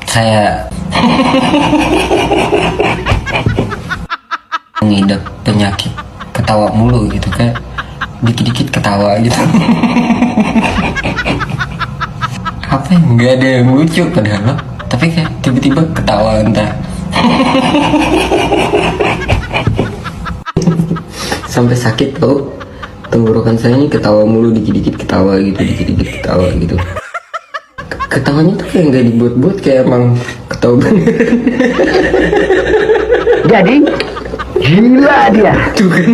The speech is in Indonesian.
Saya mengidap penyakit ketawa mulu gitu, kayak dikit-dikit ketawa gitu. Apa yang nggak ada yang lucu padahal loh, tapi kayak tiba-tiba ketawa entah. Sampai sakit tau tenggorokan saya ini, ketawa mulu, dikit-dikit ketawa gitu, dikit-dikit ketawa gitu. Ketawanya tuh kayak nggak dibuat-buat, kayak emang ketawa bener. Jadi gila dia. Tuh kan.